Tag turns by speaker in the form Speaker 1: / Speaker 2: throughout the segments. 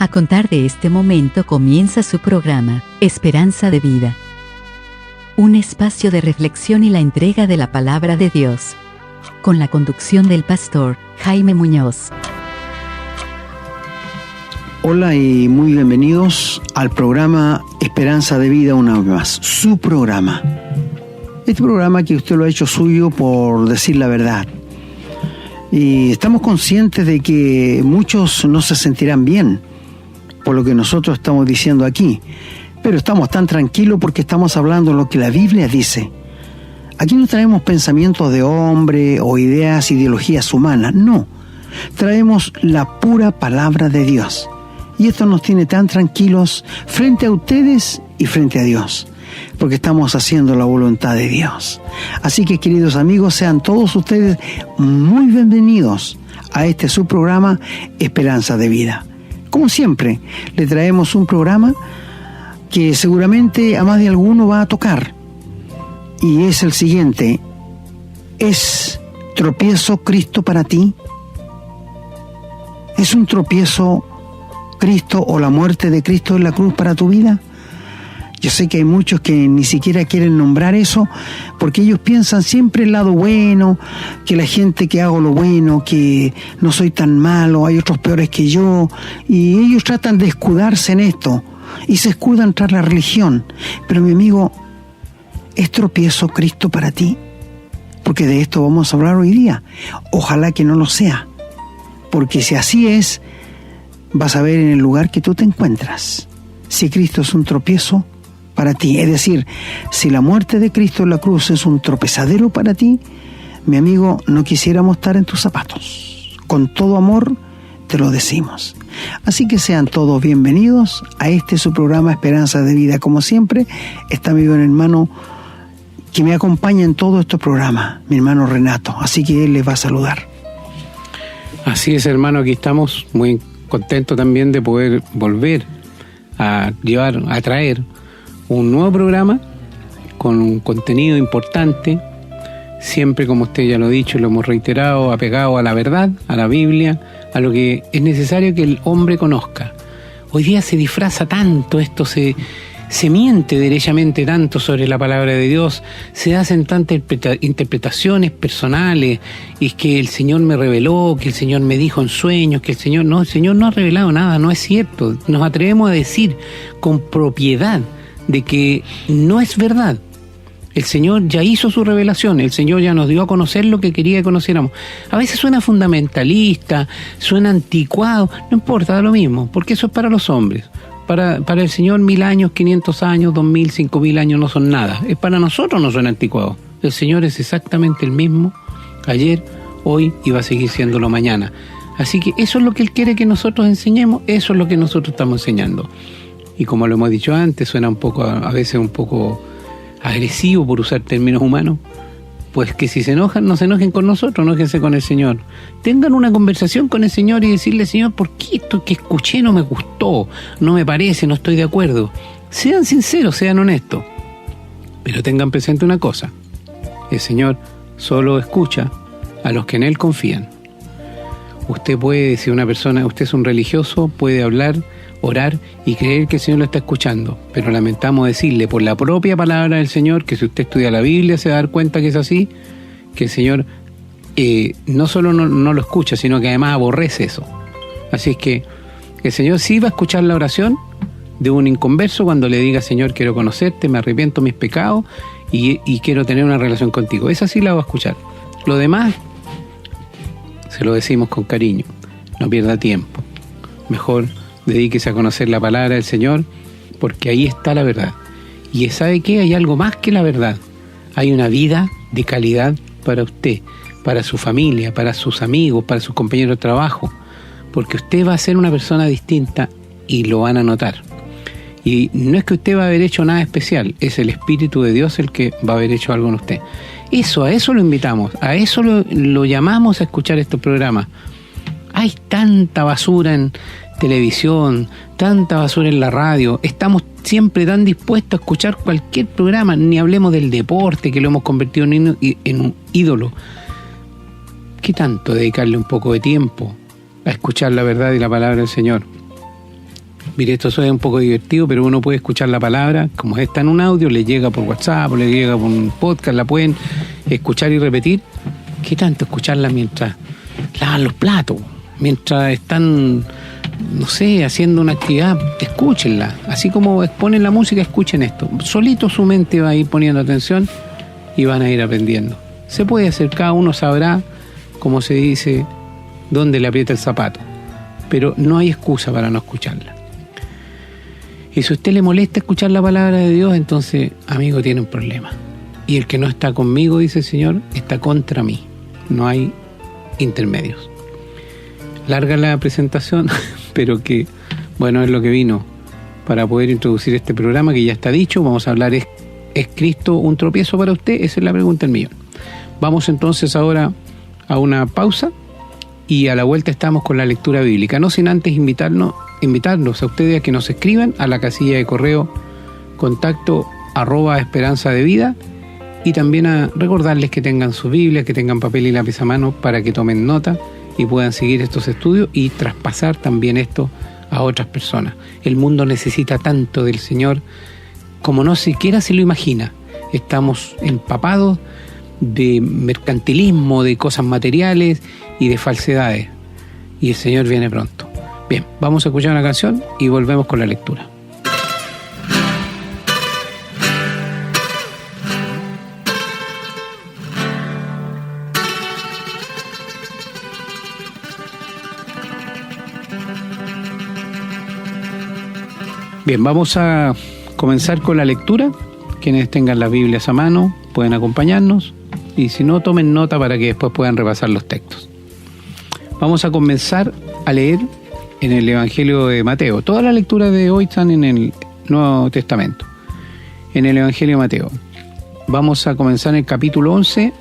Speaker 1: A contar de este momento comienza su programa, Esperanza de Vida. Un espacio de reflexión y la entrega de la palabra de Dios. Con la conducción del pastor Jaime Muñoz.
Speaker 2: Hola y muy bienvenidos al programa Esperanza de Vida una vez más, su programa. Este programa que usted lo ha hecho suyo por decir la verdad. Y estamos conscientes de que muchos no se sentirán bien por lo que nosotros estamos diciendo aquí, pero estamos tan tranquilos porque estamos hablando lo que la Biblia dice. Aquí no traemos pensamientos de hombre o ideologías humanas, no. Traemos la pura palabra de Dios. Y esto nos tiene tan tranquilos frente a ustedes y frente a Dios, porque estamos haciendo la voluntad de Dios. Así que, queridos amigos, sean todos ustedes muy bienvenidos a este su programa Esperanza de Vida. Como siempre, le traemos un programa que seguramente a más de alguno va a tocar. Y es el siguiente: ¿es tropiezo Cristo para ti? ¿Es un tropiezo Cristo o la muerte de Cristo en la cruz para tu vida? Yo sé que hay muchos que ni siquiera quieren nombrar eso porque ellos piensan siempre el lado bueno, que la gente que hago lo bueno, que no soy tan malo, hay otros peores que yo, y ellos tratan de escudarse en esto y se escudan tras la religión. Pero mi amigo, ¿es tropiezo Cristo para ti? Porque de esto vamos a hablar hoy día. Ojalá que no lo sea, porque si así es, vas a ver en el lugar que tú te encuentras si Cristo es un tropiezo para ti. Es decir, si la muerte de Cristo en la cruz es un tropezadero para ti, mi amigo, no quisiéramos estar en tus zapatos. Con todo amor te lo decimos. Así que sean todos bienvenidos a este su programa Esperanza de Vida. Como siempre, está mi buen hermano que me acompaña en todo este programa, mi hermano Renato. Así que él les va a saludar.
Speaker 3: Así es, hermano, aquí estamos muy contentos también de poder volver a traer un nuevo programa con un contenido importante, siempre, como usted ya lo ha dicho y lo hemos reiterado, apegado a la verdad, a la Biblia, a lo que es necesario que el hombre conozca. Hoy día se disfraza tanto esto, se miente derechamente tanto sobre la palabra de Dios, se hacen tantas interpretaciones personales, y es que el Señor me reveló, que el Señor me dijo en sueños, que el Señor no ha revelado nada, no es cierto. Nos atrevemos a decir con propiedad de que no es verdad. El Señor ya hizo su revelación, el Señor ya nos dio a conocer lo que quería que conociéramos. A veces suena fundamentalista, suena anticuado, no importa, da lo mismo, porque eso es para los hombres. Para el Señor 1000 años, 500 años, 2000, 5000 años no son nada. Es para nosotros, no suena anticuado. El Señor es exactamente el mismo ayer, hoy y va a seguir siéndolo mañana. Así que eso es lo que Él quiere que nosotros enseñemos, eso es lo que nosotros estamos enseñando. Y como lo hemos dicho antes, suena un poco, a veces un poco agresivo por usar términos humanos. Pues que si se enojan, no se enojen con nosotros, enójense con el Señor. Tengan una conversación con el Señor y decirle: Señor, ¿por qué esto que escuché no me gustó? No me parece, no estoy de acuerdo. Sean sinceros, sean honestos. Pero tengan presente una cosa: el Señor solo escucha a los que en Él confían. Usted puede, si una persona, usted es un religioso, puede hablar, orar y creer que el Señor lo está escuchando, pero lamentamos decirle por la propia palabra del Señor que si usted estudia la Biblia se va a dar cuenta que es así, que el Señor no solo no lo escucha, sino que además aborrece eso. Así es que el Señor sí va a escuchar la oración de un inconverso cuando le diga: Señor, quiero conocerte, me arrepiento de mis pecados y quiero tener una relación contigo. Esa sí la va a escuchar. Lo demás se lo decimos con cariño: no pierda tiempo, mejor dedíquese a conocer la palabra del Señor, porque ahí está la verdad. Y ¿sabe qué? Hay algo más que la verdad. Hay una vida de calidad para usted, para su familia, para sus amigos, para sus compañeros de trabajo, porque usted va a ser una persona distinta y lo van a notar. Y no es que usted va a haber hecho nada especial, es el Espíritu de Dios el que va a haber hecho algo en usted. A eso lo invitamos, a eso lo llamamos a escuchar estos programas. Hay tanta basura en televisión, tanta basura en la radio, estamos siempre tan dispuestos a escuchar cualquier programa, ni hablemos del deporte, que lo hemos convertido en un ídolo. ¿Qué tanto dedicarle un poco de tiempo a escuchar la verdad y la palabra del Señor? Mire, esto es un poco divertido, pero uno puede escuchar la palabra, como está en un audio, le llega por WhatsApp, o le llega por un podcast, la pueden escuchar y repetir. ¿Qué tanto escucharla mientras lavan los platos? Mientras están, no sé, haciendo una actividad, escúchenla. Así como ponen la música, escuchen esto. Solito su mente va a ir poniendo atención y van a ir aprendiendo. Se puede hacer, cada uno sabrá, como se dice, dónde le aprieta el zapato. Pero no hay excusa para no escucharla. Y si a usted le molesta escuchar la palabra de Dios, entonces, amigo, tiene un problema. Y el que no está conmigo, dice el Señor, está contra mí. No hay intermedios. Larga la presentación, pero que, bueno, es lo que vino para poder introducir este programa que ya está dicho. Vamos a hablar, ¿es Cristo un tropiezo para usted? Esa es la pregunta del millón. Vamos entonces ahora a una pausa y a la vuelta estamos con la lectura bíblica. No sin antes invitarnos a ustedes a que nos escriban a la casilla de correo contacto@esperanza de vida y también a recordarles que tengan su Biblia, que tengan papel y lápiz a mano para que tomen nota y puedan seguir estos estudios y traspasar también esto a otras personas. El mundo necesita tanto del Señor como no siquiera se lo imagina. Estamos empapados de mercantilismo, de cosas materiales y de falsedades. Y el Señor viene pronto. Bien, vamos a escuchar una canción y volvemos con la lectura. Bien, vamos a comenzar con la lectura. Quienes tengan las Biblias a mano pueden acompañarnos y si no, tomen nota para que después puedan repasar los textos. Vamos a comenzar a leer en el Evangelio de Mateo. Todas las lecturas de hoy están en el Nuevo Testamento, en el Evangelio de Mateo. Vamos a comenzar en el capítulo 11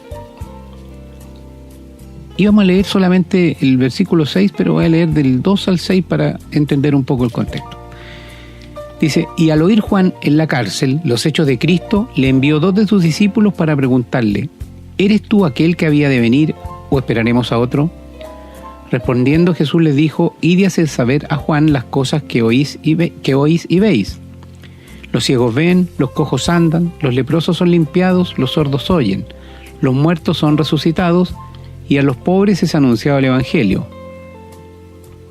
Speaker 3: y vamos a leer solamente el versículo 6, pero voy a leer del 2 al 6 para entender un poco el contexto. Dice, y al oír Juan en la cárcel los hechos de Cristo, le envió 2 de sus discípulos para preguntarle, ¿eres tú aquel que había de venir o esperaremos a otro? Respondiendo Jesús les dijo, id y haced saber a Juan las cosas que oís y veis. Los ciegos ven, los cojos andan, los leprosos son limpiados, los sordos oyen, los muertos son resucitados y a los pobres es anunciado el Evangelio.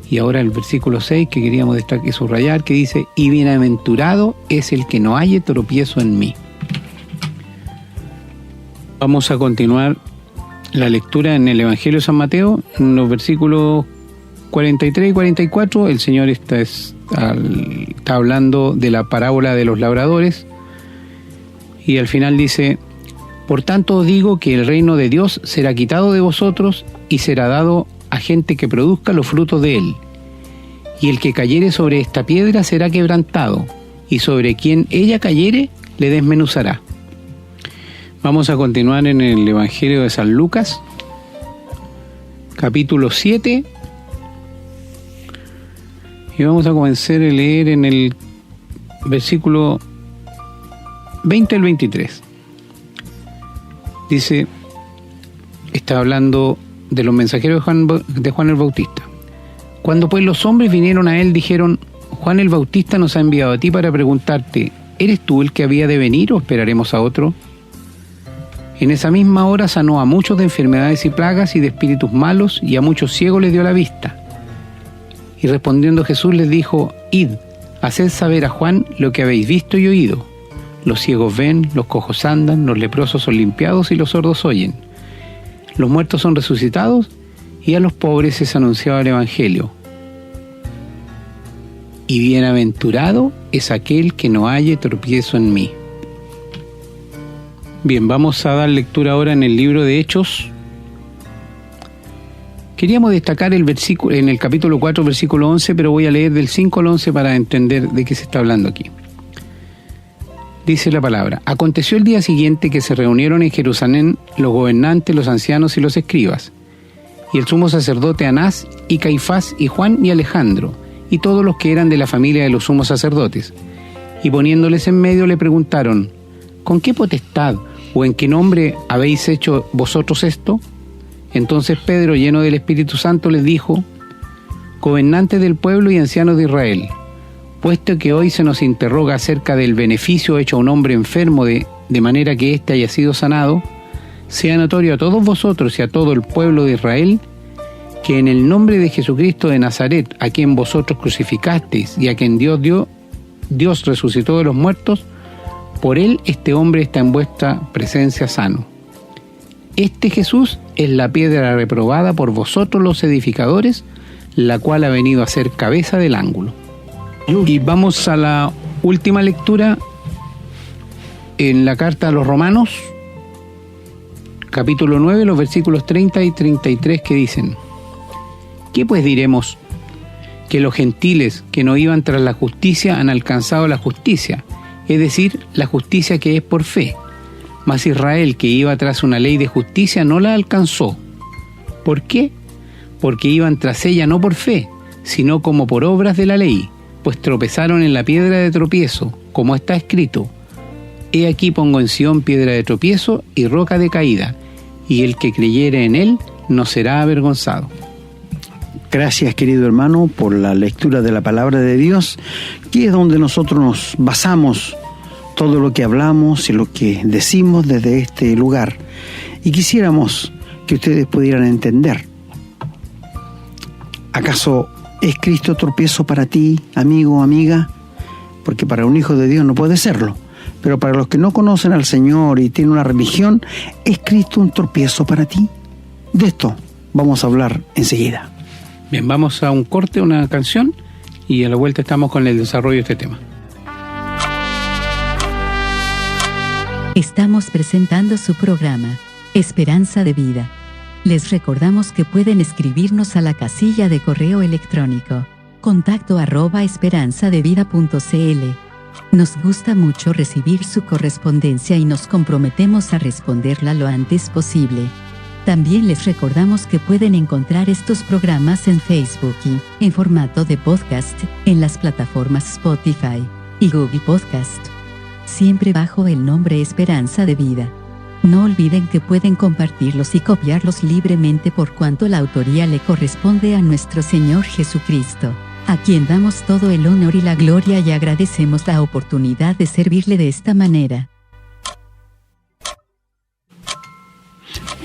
Speaker 3: Y ahora el versículo 6 que queríamos destacar y subrayar, que dice, y bienaventurado es el que no halle tropiezo en mí. Vamos a continuar la lectura en el Evangelio de San Mateo, en los versículos 43 y 44, el Señor está hablando de la parábola de los labradores, y al final dice, por tanto os digo que el reino de Dios será quitado de vosotros y será dado a gente que produzca los frutos de él. Y el que cayere sobre esta piedra será quebrantado, y sobre quien ella cayere le desmenuzará. Vamos a continuar en el Evangelio de San Lucas, capítulo 7, y vamos a comenzar a leer en el versículo 20 al 23. Dice, está hablando de los mensajeros de Juan el Bautista. Cuando pues los hombres vinieron a él, dijeron, Juan el Bautista nos ha enviado a ti para preguntarte, ¿eres tú el que había de venir o esperaremos a otro? En esa misma hora sanó a muchos de enfermedades y plagas y de espíritus malos, y a muchos ciegos les dio la vista. Y respondiendo Jesús les dijo, id, haced saber a Juan lo que habéis visto y oído. Los ciegos ven, los cojos andan, los leprosos son limpiados y los sordos oyen. Los muertos son resucitados y a los pobres es anunciado el Evangelio. Y bienaventurado es aquel que no halle tropiezo en mí. Bien, vamos a dar lectura ahora en el libro de Hechos. Queríamos destacar el versículo en el capítulo 4, versículo 11, pero voy a leer del 5 al 11 para entender de qué se está hablando aquí. Dice la palabra, aconteció el día siguiente que se reunieron en Jerusalén los gobernantes, los ancianos y los escribas, y el sumo sacerdote Anás, y Caifás, y Juan, y Alejandro, y todos los que eran de la familia de los sumos sacerdotes. Y poniéndoles en medio le preguntaron, ¿con qué potestad o en qué nombre habéis hecho vosotros esto? Entonces Pedro, lleno del Espíritu Santo, les dijo, gobernantes del pueblo y ancianos de Israel, puesto que hoy se nos interroga acerca del beneficio hecho a un hombre enfermo de manera que éste haya sido sanado, sea notorio a todos vosotros y a todo el pueblo de Israel que en el nombre de Jesucristo de Nazaret, a quien vosotros crucificasteis y a quien Dios resucitó de los muertos, por él este hombre está en vuestra presencia sano. Este Jesús es la piedra reprobada por vosotros los edificadores, la cual ha venido a ser cabeza del ángulo. Y vamos a la última lectura en la carta a los Romanos, capítulo 9, los versículos 30 y 33 que dicen: ¿qué pues diremos? Que los gentiles que no iban tras la justicia han alcanzado la justicia, es decir, la justicia que es por fe. Mas Israel, que iba tras una ley de justicia, no la alcanzó. ¿Por qué? Porque iban tras ella no por fe, sino como por obras de la ley, pues tropezaron en la piedra de tropiezo, como está escrito: He aquí pongo en Sión piedra de tropiezo y roca de caída, y el que creyere en él no será avergonzado.
Speaker 2: Gracias, querido hermano, por la lectura de la palabra de Dios, que es donde nosotros nos basamos todo lo que hablamos y lo que decimos desde este lugar. Y quisiéramos que ustedes pudieran entender. ¿Acaso es Cristo tropiezo para ti, amigo o amiga? Porque para un hijo de Dios no puede serlo. Pero para los que no conocen al Señor y tienen una religión, ¿es Cristo un tropiezo para ti? De esto vamos a hablar enseguida.
Speaker 3: Bien, vamos a un corte, una canción, y a la vuelta estamos con el desarrollo de este tema.
Speaker 1: Estamos presentando su programa, Esperanza de Vida. Les recordamos que pueden escribirnos a la casilla de correo electrónico contacto@esperanzadevida.cl. Nos gusta mucho recibir su correspondencia y nos comprometemos a responderla lo antes posible. También les recordamos que pueden encontrar estos programas en Facebook y, en formato de podcast, en las plataformas Spotify y Google Podcast, siempre bajo el nombre Esperanza de Vida. No olviden que pueden compartirlos y copiarlos libremente por cuanto la autoría le corresponde a nuestro Señor Jesucristo, a quien damos todo el honor y la gloria y agradecemos la oportunidad de servirle de esta manera.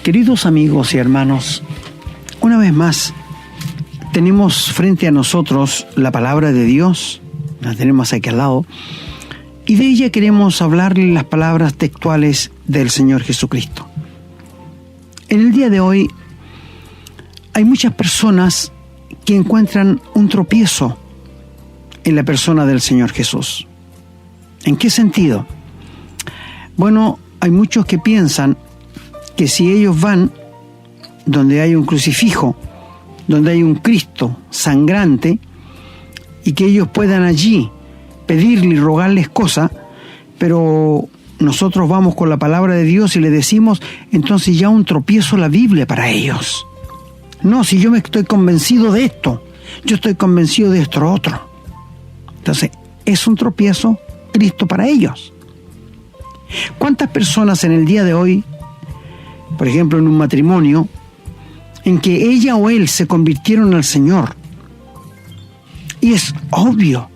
Speaker 2: Queridos amigos y hermanos, una vez más, tenemos frente a nosotros la palabra de Dios, la tenemos aquí al lado, y de ella queremos hablarle las palabras textuales del Señor Jesucristo. En el día de hoy, hay muchas personas que encuentran un tropiezo en la persona del Señor Jesús. ¿En qué sentido? Bueno, hay muchos que piensan que si ellos van donde hay un crucifijo, donde hay un Cristo sangrante, y que ellos puedan allí pedirle y rogarles cosas, pero nosotros vamos con la palabra de Dios y le decimos, entonces ya un tropiezo la Biblia para ellos. No, si yo me estoy convencido de esto, yo estoy convencido de esto otro. Entonces, es un tropiezo Cristo para ellos. ¿Cuántas personas en el día de hoy, por ejemplo en un matrimonio, en que ella o él se convirtieron al Señor? Y es obvio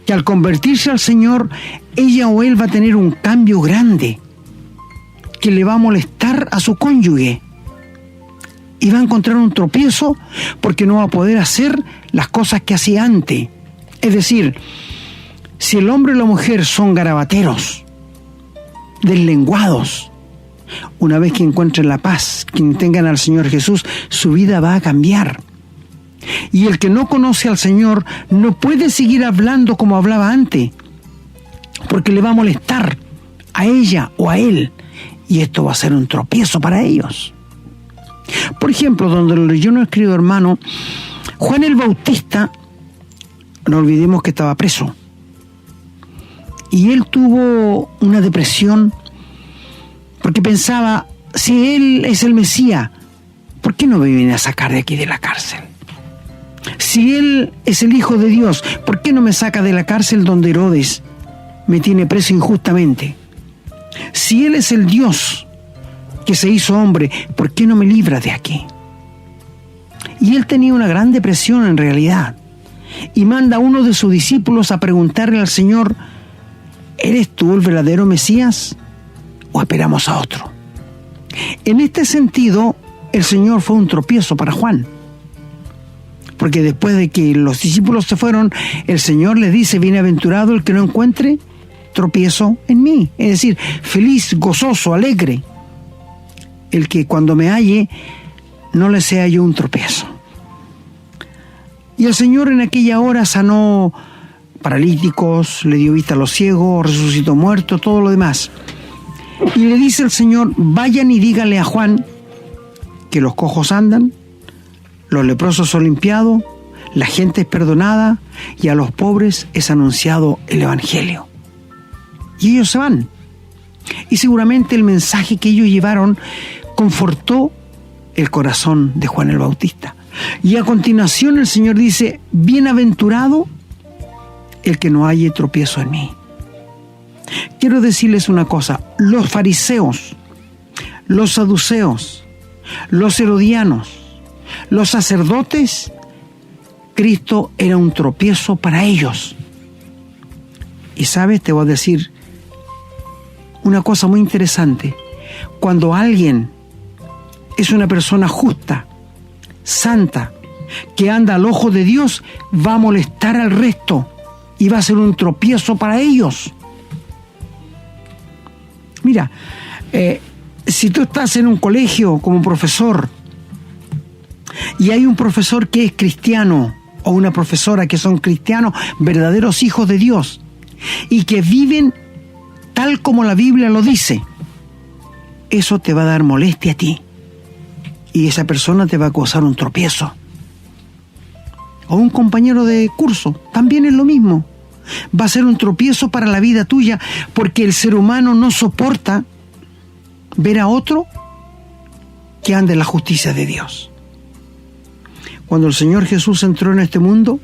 Speaker 2: que al convertirse al Señor, ella o él va a tener un cambio grande, que le va a molestar a su cónyuge, y va a encontrar un tropiezo porque no va a poder hacer las cosas que hacía antes. Es decir, si el hombre y la mujer son garabateros, deslenguados, una vez que encuentren la paz, que tengan al Señor Jesús, su vida va a cambiar. Y el que no conoce al Señor no puede seguir hablando como hablaba antes, porque le va a molestar a ella o a él, y esto va a ser un tropiezo para ellos. Por ejemplo, donde lo leyó nuestro querido hermano, Juan el Bautista, no olvidemos que estaba preso, y él tuvo una depresión, porque pensaba, si él es el Mesías, ¿por qué no me viene a sacar de aquí de la cárcel? Si él es el Hijo de Dios, ¿por qué no me saca de la cárcel donde Herodes me tiene preso injustamente? Si él es el Dios que se hizo hombre, ¿por qué no me libra de aquí? Y él tenía una gran depresión en realidad. y manda a uno de sus discípulos a preguntarle al Señor: ¿eres tú el verdadero Mesías o esperamos a otro? En este sentido, el Señor fue un tropiezo para Juan, porque después de que los discípulos se fueron, el Señor les dice: bienaventurado el que no encuentre tropiezo en mí. Es decir, feliz, gozoso, alegre el que cuando me halle no le sea yo un tropiezo. Y el Señor en aquella hora sanó paralíticos, le dio vista a los ciegos, resucitó muertos, todo lo demás. Y le dice el Señor: vayan y díganle a Juan que los cojos andan, los leprosos son limpiados, la gente es perdonada y a los pobres es anunciado el Evangelio. Y ellos se van. Y seguramente el mensaje que ellos llevaron confortó el corazón de Juan el Bautista. Y a continuación el Señor dice: bienaventurado el que no halle tropiezo en mí. Quiero decirles una cosa: los fariseos, los saduceos, los herodianos, los sacerdotes, Cristo era un tropiezo para ellos. Y sabes, te voy a decir una cosa muy interesante. Cuando alguien es una persona justa, santa, que anda al ojo de Dios, va a molestar al resto y va a ser un tropiezo para ellos. Mira, si tú estás en un colegio como profesor y hay un profesor que es cristiano o una profesora que son cristianos, verdaderos hijos de Dios, y que viven tal como la Biblia lo dice, eso te va a dar molestia a ti y esa persona te va a causar un tropiezo. O un compañero de curso, también es lo mismo. Va a ser un tropiezo para la vida tuya, porque el ser humano no soporta ver a otro que ande en la justicia de Dios. Cuando el Señor Jesús entró en este mundo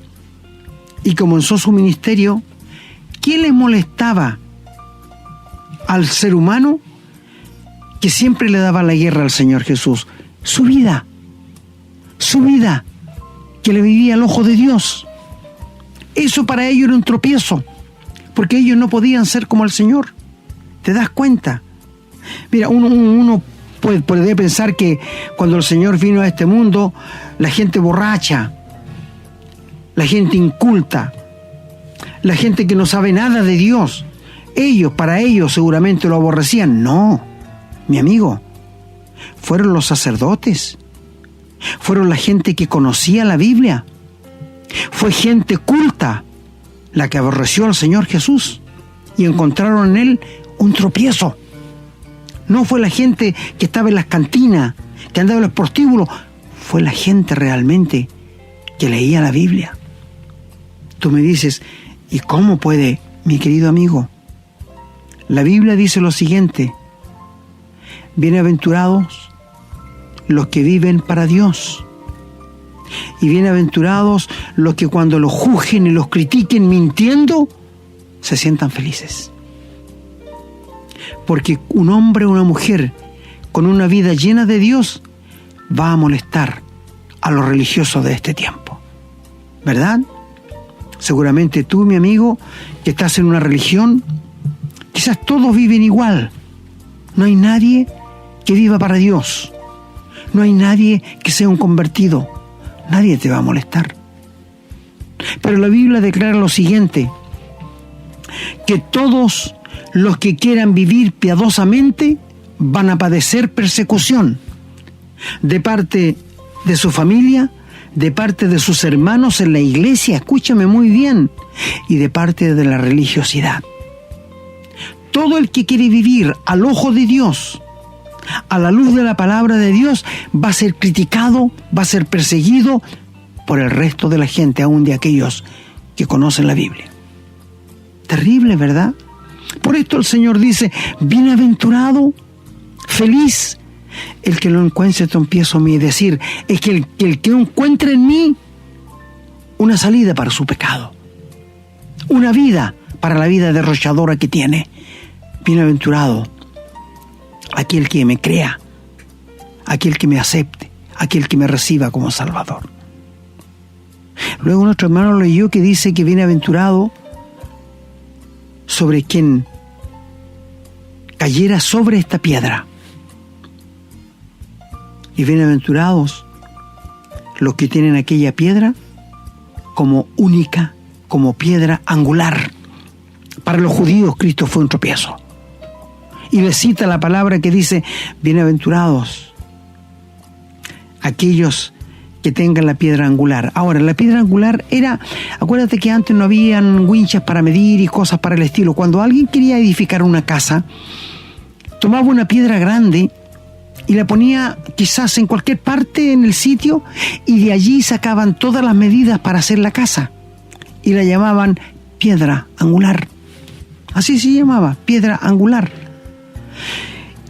Speaker 2: y comenzó su ministerio, ¿qué le molestaba al ser humano que siempre le daba la guerra al Señor Jesús? Su vida, que le vivía al ojo de Dios. Eso para ellos era un tropiezo, porque ellos no podían ser como el Señor. ¿Te das cuenta? Mira, uno puede pensar que cuando el Señor vino a este mundo, la gente borracha, la gente inculta, la gente que no sabe nada de Dios, para ellos seguramente lo aborrecían. No, mi amigo, fueron los sacerdotes, fueron la gente que conocía la Biblia, fue gente culta la que aborreció al Señor Jesús y encontraron en Él un tropiezo. No fue la gente que estaba en las cantinas, que andaba en los prostíbulos, fue la gente realmente que leía la Biblia. Tú me dices: ¿y cómo puede, mi querido amigo? La Biblia dice lo siguiente: bienaventurados los que viven para Dios, y bienaventurados los que cuando los juzguen y los critiquen mintiendo, se sientan felices. Porque un hombre o una mujer con una vida llena de Dios va a molestar a los religiosos de este tiempo, ¿verdad? Seguramente tú, mi amigo, que estás en una religión, quizás todos viven igual. No hay nadie que viva para Dios. No hay nadie que sea un convertido. Nadie te va a molestar. Pero la Biblia declara lo siguiente: que todos los que quieran vivir piadosamente van a padecer persecución de parte de su familia, de parte de sus hermanos en la iglesia, escúchame muy bien, y de parte de la religiosidad. Todo el que quiere vivir al ojo de Dios, a la luz de la palabra de Dios, va a ser criticado, va a ser perseguido por el resto de la gente, aún de aquellos que conocen la Biblia. Terrible, ¿verdad? Por esto el Señor dice: bienaventurado, feliz el que no encuentre tropiezo en mí. Es decir, es que el que encuentre en mí una salida para su pecado, una vida para la vida derrochadora que tiene. Bienaventurado aquel que me crea, aquel que me acepte, aquel que me reciba como Salvador. Luego nuestro hermano leyó que dice que bienaventurado sobre quien cayera sobre esta piedra. Y bienaventurados los que tienen aquella piedra como única, como piedra angular. Para los judíos Cristo fue un tropiezo. Y le cita la palabra que dice, bienaventurados aquellos que tengan la piedra angular. Ahora, la piedra angular era, acuérdate que antes no habían winchas para medir y cosas para el estilo. Cuando alguien quería edificar una casa, tomaba una piedra grande y la ponía quizás en cualquier parte en el sitio, y de allí sacaban todas las medidas para hacer la casa y la llamaban piedra angular. Así se llamaba, piedra angular.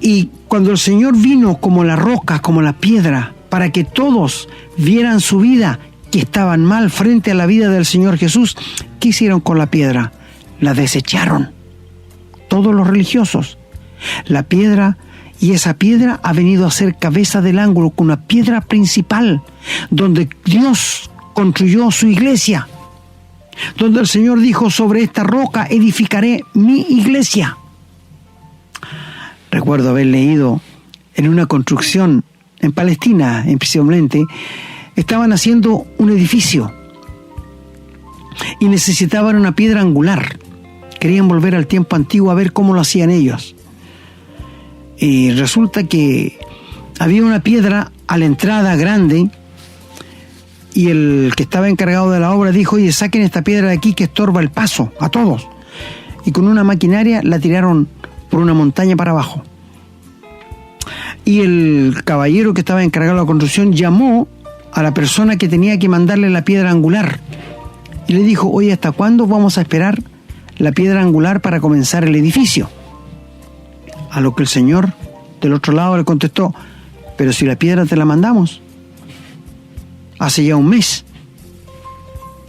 Speaker 2: Y cuando el Señor vino como la roca, como la piedra, para que todos vieran su vida que estaban mal frente a la vida del Señor Jesús, ¿qué hicieron con la piedra? La desecharon. Todos los religiosos. La piedra, y esa piedra ha venido a ser cabeza del ángulo, con una piedra principal, donde Dios construyó su iglesia, donde el Señor dijo, sobre esta roca edificaré mi iglesia. Recuerdo haber leído en una construcción en Palestina, precisamente, estaban haciendo un edificio y necesitaban una piedra angular. Querían volver al tiempo antiguo a ver cómo lo hacían ellos. Y resulta que había una piedra a la entrada grande, y el que estaba encargado de la obra dijo, oye, saquen esta piedra de aquí que estorba el paso a todos. Y con una maquinaria la tiraron por una montaña para abajo. Y el caballero que estaba encargado de la construcción llamó a la persona que tenía que mandarle la piedra angular y le dijo, oye, ¿hasta cuándo vamos a esperar la piedra angular para comenzar el edificio? A lo que el señor del otro lado le contestó, pero si la piedra te la mandamos hace ya un mes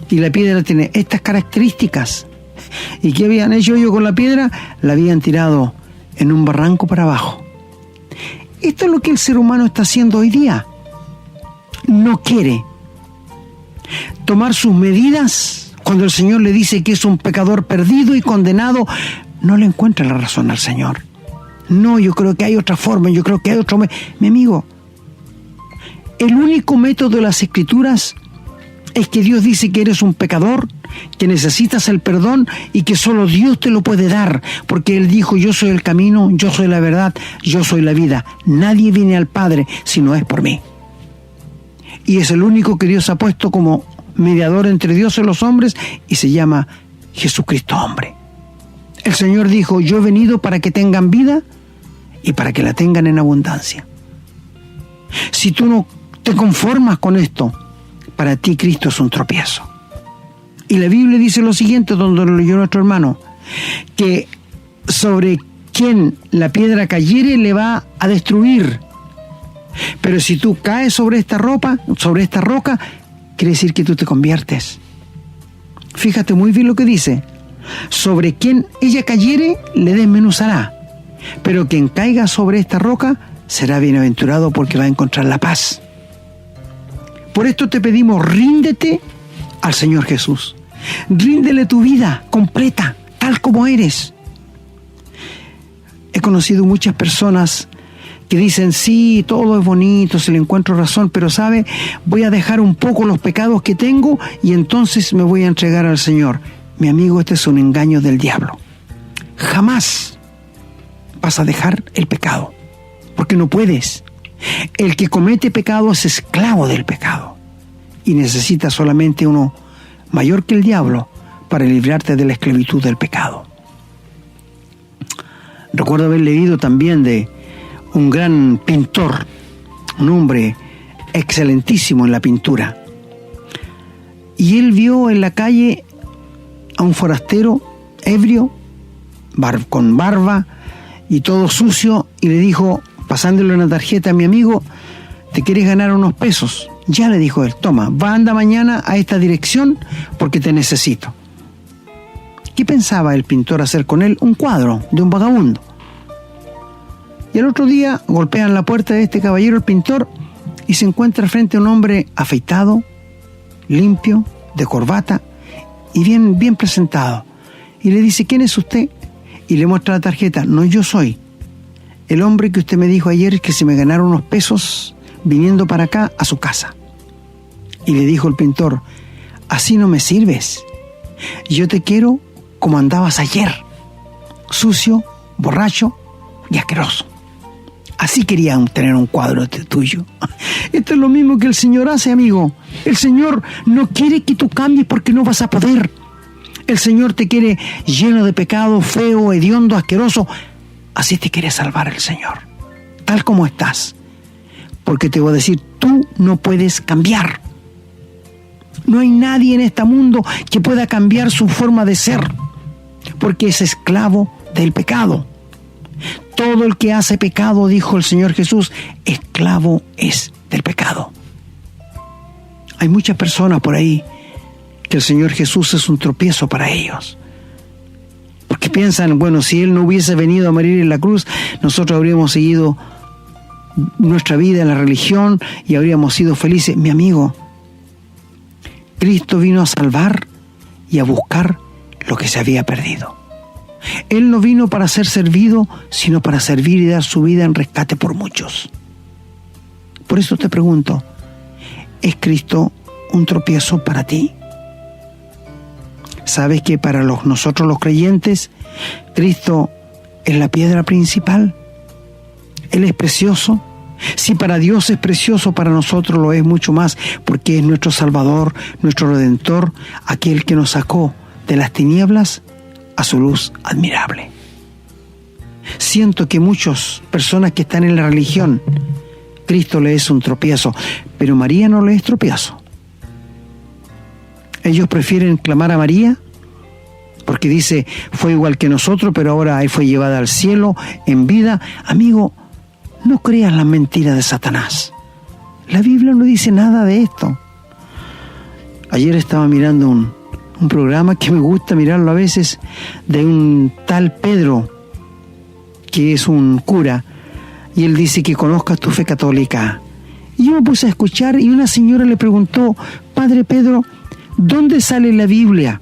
Speaker 2: y la piedra tiene estas características. ¿Y qué habían hecho ellos con la piedra? La habían tirado en un barranco para abajo. Esto es lo que el ser humano está haciendo hoy día. No quiere tomar sus medidas cuando el Señor le dice que es un pecador perdido y condenado. No le encuentra la razón al Señor. No, yo creo que hay otra forma, yo creo que hay otro... Mi amigo, el único método de las Escrituras es que Dios dice que eres un pecador, que necesitas el perdón y que solo Dios te lo puede dar, porque Él dijo, yo soy el camino, yo soy la verdad, yo soy la vida. Nadie viene al Padre si no es por mí. Y es el único que Dios ha puesto como mediador entre Dios y los hombres, y se llama Jesucristo hombre. El Señor dijo, yo he venido para que tengan vida y para que la tengan en abundancia. Si tú no te conformas con esto, para ti Cristo es un tropiezo. Y la Biblia dice lo siguiente, donde lo leyó nuestro hermano, que sobre quien la piedra cayere le va a destruir. Pero si tú caes sobre esta roca, quiere decir que tú te conviertes. Fíjate muy bien lo que dice. Sobre quien ella cayere, le desmenuzará. Pero quien caiga sobre esta roca, será bienaventurado porque va a encontrar la paz. Por esto te pedimos, ríndete al Señor Jesús. Ríndele tu vida completa, tal como eres. He conocido muchas personas que dicen, sí, todo es bonito, si le encuentro razón, pero sabe, voy a dejar un poco los pecados que tengo y entonces me voy a entregar al Señor. Mi amigo, este es un engaño del diablo. Jamás vas a dejar el pecado, porque no puedes. El que comete pecado es esclavo del pecado y necesita solamente uno mayor que el diablo para librarte de la esclavitud del pecado. Recuerdo haber leído también de un gran pintor, un hombre excelentísimo en la pintura, y él vio en la calle a un forastero ebrio, con barba y todo sucio, y le dijo, pasándole una tarjeta a mi amigo, ¿te quieres ganar unos pesos? Ya, le dijo él, toma, anda mañana a esta dirección porque te necesito. ¿Qué pensaba el pintor hacer con él? Un cuadro de un vagabundo. Y al otro día golpean la puerta de este caballero, el pintor, y se encuentra frente a un hombre afeitado, limpio, de corbata y bien presentado. Y le dice, ¿quién es usted? Y le muestra la tarjeta. No, yo soy el hombre que usted me dijo ayer que se me ganaron unos pesos viniendo para acá a su casa. Y le dijo el pintor, así no me sirves. Yo te quiero como andabas ayer, sucio, borracho y asqueroso. Así quería tener un cuadro tuyo. Esto es lo mismo que el Señor hace, amigo. El Señor no quiere que tú cambies porque no vas a poder. El Señor te quiere lleno de pecado, feo, hediondo, asqueroso. Así te quiere salvar el Señor, tal como estás. Porque te voy a decir, tú no puedes cambiar. No hay nadie en este mundo que pueda cambiar su forma de ser, porque es esclavo del pecado. Todo el que hace pecado, dijo el Señor Jesús, esclavo es del pecado. Hay muchas personas por ahí que el Señor Jesús es un tropiezo para ellos. Porque piensan, bueno, si Él no hubiese venido a morir en la cruz, nosotros habríamos seguido nuestra vida en la religión y habríamos sido felices. Mi amigo, Cristo vino a salvar y a buscar lo que se había perdido. Él no vino para ser servido, sino para servir y dar su vida en rescate por muchos. Por eso te pregunto, ¿es Cristo un tropiezo para ti? ¿Sabes que para nosotros los creyentes, Cristo es la piedra principal? Él es precioso. Si para Dios es precioso, para nosotros lo es mucho más, porque es nuestro Salvador, nuestro Redentor, aquel que nos sacó de las tinieblas a su luz admirable. Siento que muchas personas que están en la religión, Cristo le es un tropiezo, pero María no le es tropiezo. Ellos prefieren clamar a María porque dice, fue igual que nosotros, pero ahora fue llevada al cielo en vida. Amigo, no creas las mentiras de Satanás. La Biblia no dice nada de esto. Ayer estaba mirando un programa que me gusta mirarlo a veces, de un tal Pedro, que es un cura, y él dice que conozcas tu fe católica. Y yo me puse a escuchar y una señora le preguntó, Padre Pedro, ¿dónde sale en la Biblia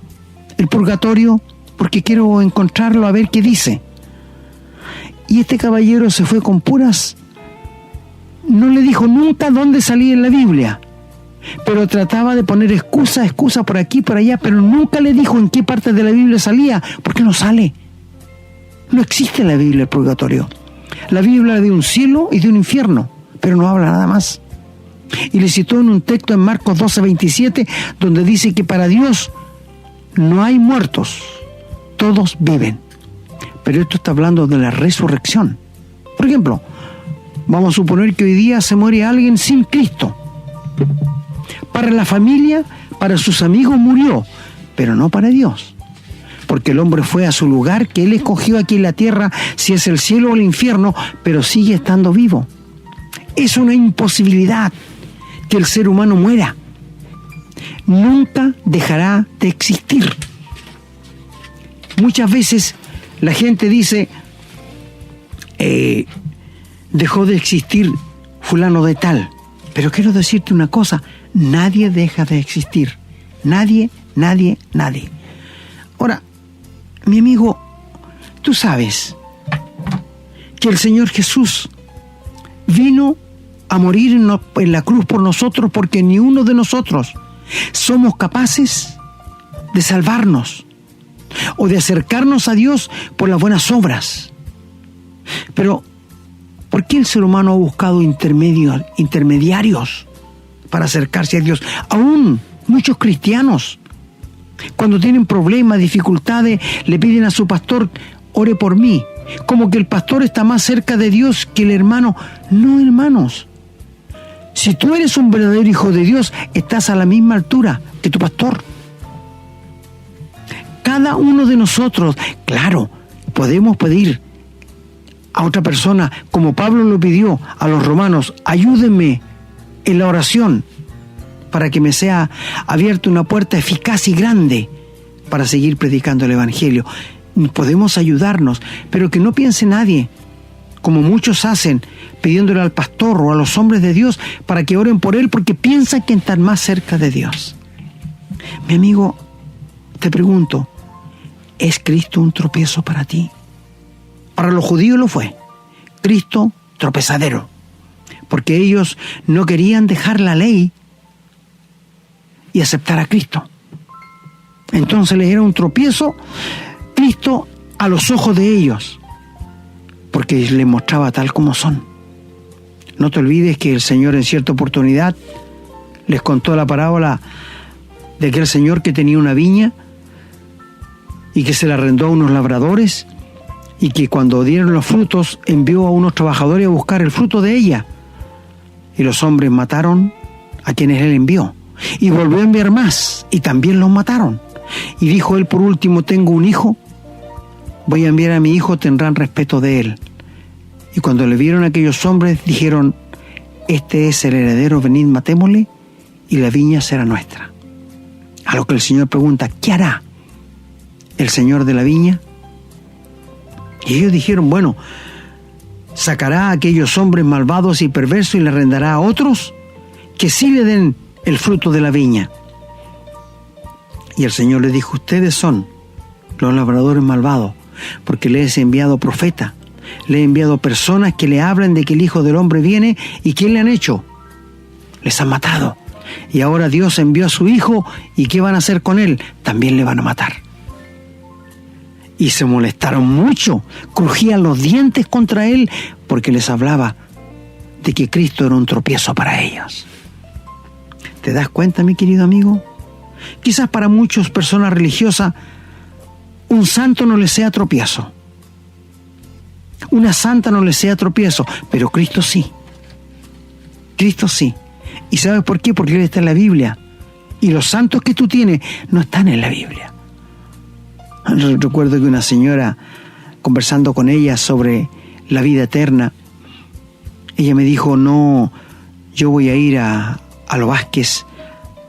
Speaker 2: el purgatorio? Porque quiero encontrarlo a ver qué dice. Y este caballero se fue con puras, no le dijo nunca dónde salía en la Biblia, pero trataba de poner excusa por aquí, por allá, pero nunca le dijo en qué parte de la Biblia salía, porque no sale. No existe en la Biblia el purgatorio. La Biblia habla de un cielo y de un infierno, pero no habla nada más. Y le citó en un texto en Marcos 12:27, donde dice que para Dios no hay muertos, todos viven. Pero esto está hablando de la resurrección. Por ejemplo, vamos a suponer que hoy día se muere alguien sin Cristo. Para la familia, para sus amigos murió, pero no para Dios. Porque el hombre fue a su lugar que Él escogió aquí en la tierra, si es el cielo o el infierno, pero sigue estando vivo. Es una imposibilidad que el ser humano muera. Nunca dejará de existir. Muchas veces la gente dice, dejó de existir fulano de tal. Pero quiero decirte una cosa, nadie deja de existir. Nadie. Ahora, mi amigo, tú sabes que el Señor Jesús vino a morir en la cruz por nosotros, porque ni uno de nosotros somos capaces de salvarnos o de acercarnos a Dios por las buenas obras. Pero, ¿por qué el ser humano ha buscado intermediarios para acercarse a Dios? Aún muchos cristianos, cuando tienen problemas, dificultades, le piden a su pastor, ore por mí, como que el pastor está más cerca de Dios que el hermano. No, hermanos. Si tú eres un verdadero hijo de Dios, estás a la misma altura que tu pastor. Cada uno de nosotros, claro, podemos pedir a otra persona, como Pablo lo pidió a los romanos, ayúdenme en la oración para que me sea abierta una puerta eficaz y grande para seguir predicando el Evangelio. Podemos ayudarnos, pero que no piense nadie, como muchos hacen, pidiéndole al pastor o a los hombres de Dios para que oren por él, porque piensan que están más cerca de Dios. Mi amigo, te pregunto, ¿es Cristo un tropiezo para ti? Para los judíos lo fue. Cristo, tropezadero. Porque ellos no querían dejar la ley y aceptar a Cristo. Entonces les era un tropiezo Cristo a los ojos de ellos, porque les mostraba tal como son. No te olvides que el Señor en cierta oportunidad les contó la parábola de aquel señor que tenía una viña y que se la arrendó a unos labradores, y que cuando dieron los frutos envió a unos trabajadores a buscar el fruto de ella, y los hombres mataron a quienes él envió, y volvió a enviar más y también los mataron. Y dijo él por último: tengo un hijo, voy a enviar a mi hijo, tendrán respeto de él. Y cuando le vieron a aquellos hombres dijeron: este es el heredero, venid, matémosle y la viña será nuestra. A lo que el Señor pregunta: ¿qué hará el Señor de la viña? Y ellos dijeron: bueno, sacará a aquellos hombres malvados y perversos y le arrendará a otros que sí le den el fruto de la viña. Y el Señor les dijo: ustedes son los labradores malvados, porque les he enviado profeta, le he enviado personas que le hablan de que el Hijo del Hombre viene. ¿Y quién le han hecho? Les han matado. Y ahora Dios envió a su Hijo, ¿y qué van a hacer con él? También le van a matar. Y se molestaron mucho, crujían los dientes contra él, porque les hablaba de que Cristo era un tropiezo para ellos. ¿Te das cuenta, mi querido amigo? Quizás para muchas personas religiosas un santo no les sea tropiezo, una santa no les sea tropiezo, pero Cristo sí. Cristo sí. ¿Y sabes por qué? Porque Él está en la Biblia, y los santos que tú tienes no están en la Biblia. Recuerdo que una señora, conversando con ella sobre la vida eterna, ella me dijo: no, yo voy a ir a los Vázquez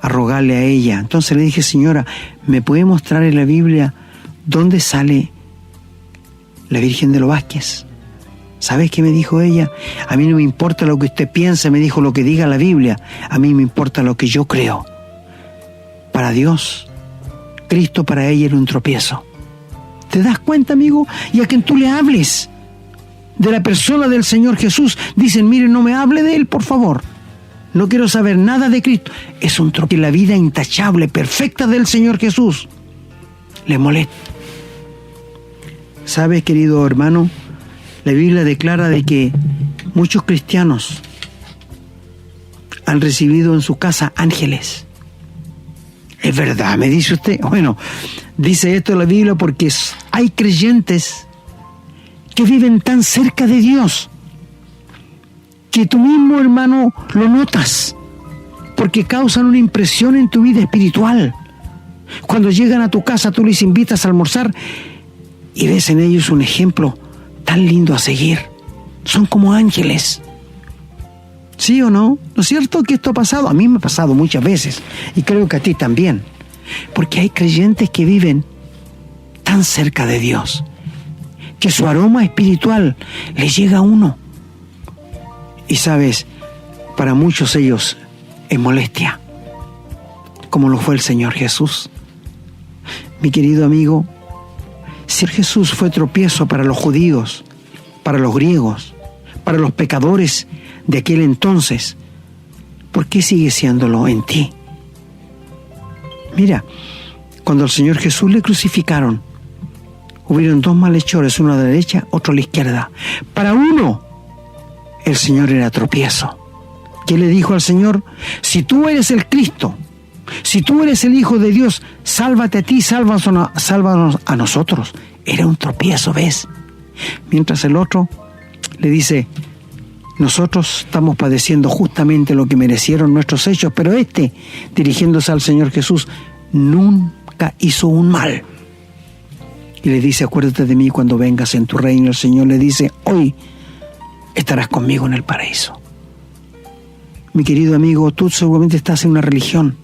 Speaker 2: a rogarle a ella. Entonces le dije: señora, ¿me puede mostrar en la Biblia dónde sale la Virgen de los Vázquez? ¿Sabes qué me dijo ella? A mí no me importa lo que usted piense, me dijo, lo que diga la Biblia. A mí me importa lo que yo creo. Para Dios, Cristo para ella era un tropiezo. ¿Te das cuenta, amigo? Y a quien tú le hables de la persona del Señor Jesús, dicen: miren, no me hable de Él, por favor. No quiero saber nada de Cristo. Es un tropiezo. La vida intachable, perfecta del Señor Jesús le molesta. ¿Sabes, querido hermano? La Biblia declara de que muchos cristianos han recibido en su casa ángeles. ¿Es verdad, me dice usted? Bueno, dice esto la Biblia porque hay creyentes que viven tan cerca de Dios que tú mismo, hermano, lo notas, porque causan una impresión en tu vida espiritual. Cuando llegan a tu casa, tú les invitas a almorzar y ves en ellos un ejemplo tan lindo a seguir. Son como ángeles. ¿Sí o no? ¿No es cierto que esto ha pasado? A mí me ha pasado muchas veces, y creo que a ti también, porque hay creyentes que viven tan cerca de Dios que su aroma espiritual les llega a uno. Y sabes, para muchos ellos es molestia, como lo fue el Señor Jesús. Mi querido amigo, si Jesús fue tropiezo para los judíos, para los griegos, para los pecadores de aquel entonces, ¿por qué sigue siéndolo en ti? Mira, cuando al Señor Jesús le crucificaron, hubieron dos malhechores, uno a la derecha, otro a la izquierda. Para uno, el Señor era tropiezo. ¿Qué le dijo al Señor? Si tú eres el Cristo, si tú eres el Hijo de Dios, sálvate a ti, sálvanos a nosotros. Era un tropiezo, ¿ves? Mientras el otro le dice: nosotros estamos padeciendo justamente lo que merecieron nuestros hechos, pero este, dirigiéndose al Señor Jesús, nunca hizo un mal. Y le dice: acuérdate de mí cuando vengas en tu reino. El Señor le dice: hoy estarás conmigo en el paraíso. Mi querido amigo, tú seguramente estás en una religión.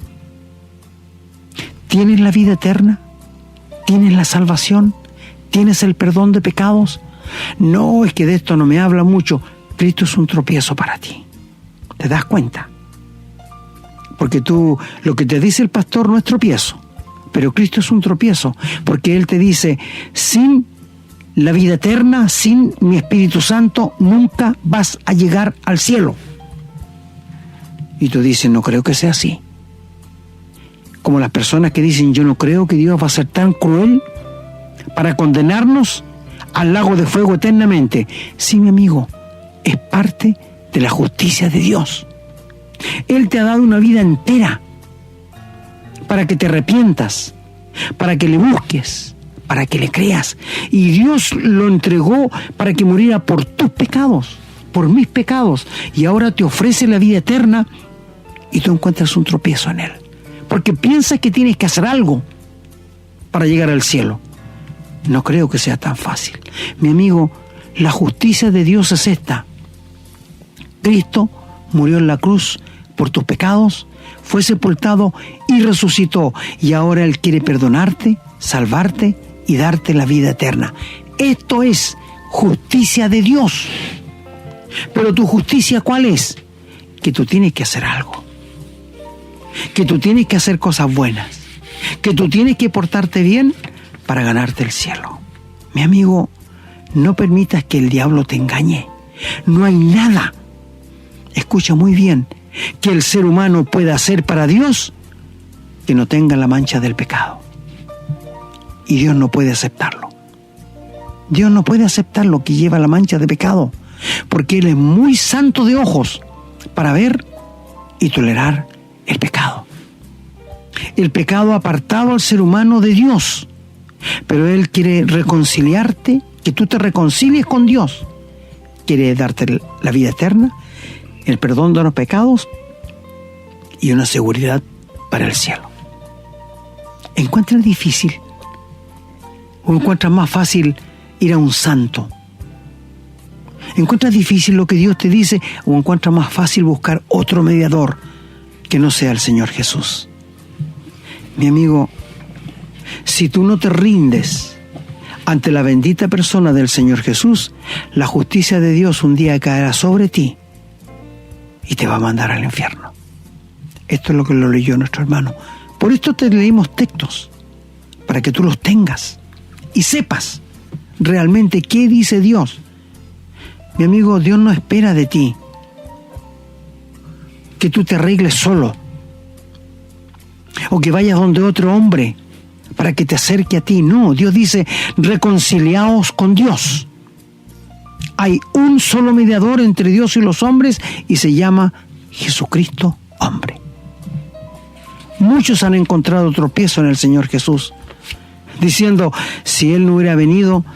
Speaker 2: ¿Tienes la vida eterna? ¿Tienes la salvación? ¿Tienes el perdón de pecados? No, es que de esto no me habla mucho. Cristo es un tropiezo para ti. ¿Te das cuenta? Porque tú, lo que te dice el pastor no es tropiezo, pero Cristo es un tropiezo, porque Él te dice, sin la vida eterna, sin mi Espíritu Santo, nunca vas a llegar al cielo. Y tú dices, no creo que sea así. Como las personas que dicen, yo no creo que Dios va a ser tan cruel para condenarnos al lago de fuego eternamente. Sí, mi amigo, es parte de la justicia de Dios. Él te ha dado una vida entera para que te arrepientas, para que le busques, para que le creas. Y Dios lo entregó para que muriera por tus pecados, por mis pecados. Y ahora te ofrece la vida eterna y tú encuentras un tropiezo en Él. Porque piensas que tienes que hacer algo para llegar al cielo. No creo que sea tan fácil. Mi amigo, la justicia de Dios es esta. Cristo murió en la cruz por tus pecados, fue sepultado y resucitó. Y ahora Él quiere perdonarte, salvarte y darte la vida eterna. Esto es justicia de Dios. Pero tu justicia, ¿cuál es? Que tú tienes que hacer algo. Que tú tienes que hacer cosas buenas. Que tú tienes que portarte bien para ganarte el cielo. Mi amigo, no permitas que el diablo te engañe. No hay nada, escucha muy bien, que el ser humano pueda hacer para Dios que no tenga la mancha del pecado. Y Dios no puede aceptarlo. Dios no puede aceptar lo que lleva la mancha de pecado, porque Él es muy santo de ojos para ver y tolerar el pecado. El pecado ha apartado al ser humano de Dios, pero Él quiere reconciliarte, que tú te reconcilies con Dios. Quiere darte la vida eterna, el perdón de los pecados y una seguridad para el cielo. ¿Encuentras difícil o encuentras más fácil ir a un santo? ¿Encuentras difícil lo que Dios te dice o encuentras más fácil buscar otro mediador que no sea el Señor Jesús? Mi amigo, si tú no te rindes ante la bendita persona del Señor Jesús, la justicia de Dios un día caerá sobre ti y te va a mandar al infierno. Esto es lo que lo leyó nuestro hermano. Por esto te leímos textos, para que tú los tengas y sepas realmente qué dice Dios. Mi amigo, Dios no espera de ti que tú te arregles solo, o que vayas donde otro hombre para que te acerque a ti. No, Dios dice, reconciliaos con Dios. Hay un solo mediador entre Dios y los hombres y se llama Jesucristo, hombre. Muchos han encontrado tropiezo en el Señor Jesús, diciendo, si Él no hubiera venido,